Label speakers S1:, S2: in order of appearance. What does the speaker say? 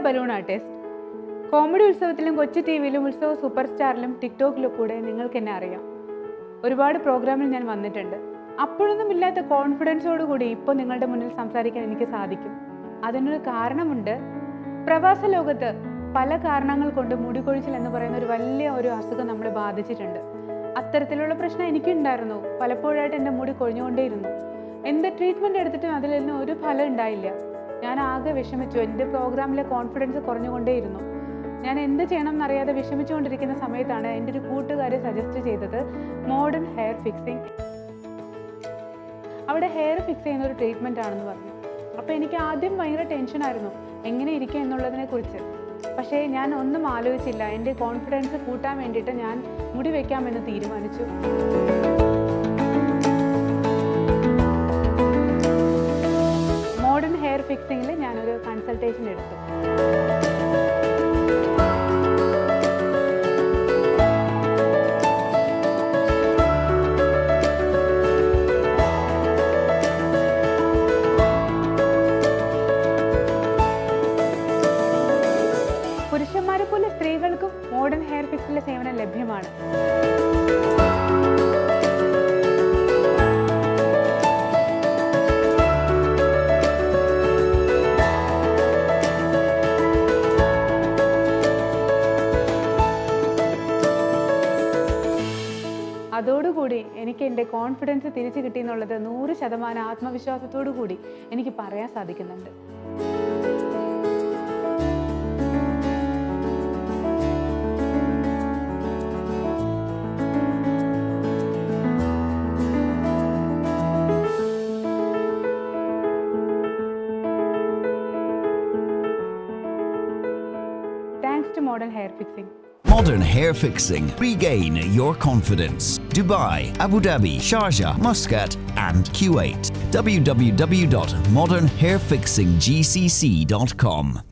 S1: Balloon artist. Comedy ഉത്സവത്തിലും കൊച്ചു T വിയിലും ഉത്സവ സൂപ്പർ സ്റ്റാറിലും ടിക്ടോക്കിലും കൂടെ നിങ്ങൾക്ക് എന്നെ അറിയാം. ഒരുപാട് പ്രോഗ്രാമിൽ ഞാൻ വന്നിട്ടുണ്ട്. അപ്പോഴൊന്നും ഇല്ലാത്ത കോൺഫിഡൻസോടുകൂടി ഇപ്പോൾ നിങ്ങളുടെ മുന്നിൽ സംസാരിക്കാൻ എനിക്ക് സാധിക്കും. അതിനൊരു കാരണമുണ്ട്. പ്രവാസ ലോകത്ത് പല കാരണങ്ങൾ കൊണ്ട് മുടികൊഴിച്ചിൽ എന്ന് പറയുന്ന ഒരു വലിയ അസുഖം നമ്മളെ ബാധിച്ചിട്ടുണ്ട്. അത്തരത്തിലുള്ള പ്രശ്നം എനിക്കുണ്ടായിരുന്നു. പലപ്പോഴായിട്ട് എൻ്റെ മുടി കൊഴിഞ്ഞുകൊണ്ടേയിരുന്നു. എന്ത് ട്രീറ്റ്മെൻറ്റ് എടുത്തിട്ടും അതിൽ നിന്ന് ഒരു ഫലം ഉണ്ടായില്ല. ഞാൻ ആകെ വിഷമിച്ചു. എൻ്റെ പ്രോഗ്രാമിലെ കോൺഫിഡൻസ് കുറഞ്ഞുകൊണ്ടേയിരുന്നു. ഞാൻ എന്ത് ചെയ്യണം എന്നറിയാതെ വിഷമിച്ചുകൊണ്ടിരിക്കുന്ന സമയത്താണ് എൻ്റെ ഒരു കൂട്ടുകാരെ സജസ്റ്റ് ചെയ്തത് മോഡേൺ ഹെയർ ഫിക്സിങ്. അവിടെ ഹെയർ ഫിക്സ് ചെയ്യുന്ന ഒരു ട്രീറ്റ്മെൻറ്റ് ആണെന്ന് പറഞ്ഞു. അപ്പോൾ എനിക്ക് ആദ്യം ഭയങ്കര ടെൻഷനായിരുന്നു എങ്ങനെ ഇരിക്കുക എന്നുള്ളതിനെ കുറിച്ച്. പക്ഷേ ഞാൻ ഒന്നും ആലോചിച്ചില്ല. എൻ്റെ കോൺഫിഡൻസ് കൂട്ടാൻ വേണ്ടിയിട്ട് ഞാൻ മുടി വയ്ക്കാമെന്ന് തീരുമാനിച്ചു. മോഡേൺ ഹെയർ ഫിക്സിങ്ങിൽ ഞാനൊരു കൺസൾട്ടേഷൻ എടുത്തു. പുരുഷന്മാരെ പോലെ സ്ത്രീകൾക്കും മോഡേൺ ഹെയർ ഫിക്സിലെ സേവനം ലഭ്യമാണ്. അതോടുകൂടി എനിക്ക് എൻ്റെ കോൺഫിഡൻസ് തിരിച്ചു കിട്ടിയെന്നുള്ളത് 100% ആത്മവിശ്വാസത്തോടു കൂടി എനിക്ക് പറയാൻ സാധിക്കുന്നുണ്ട്. Thanks to modern hair fixing.
S2: Modern hair fixing. Regain your confidence. Dubai, Abu Dhabi, Sharjah, Muscat, and Kuwait. www.modernhairfixinggcc.com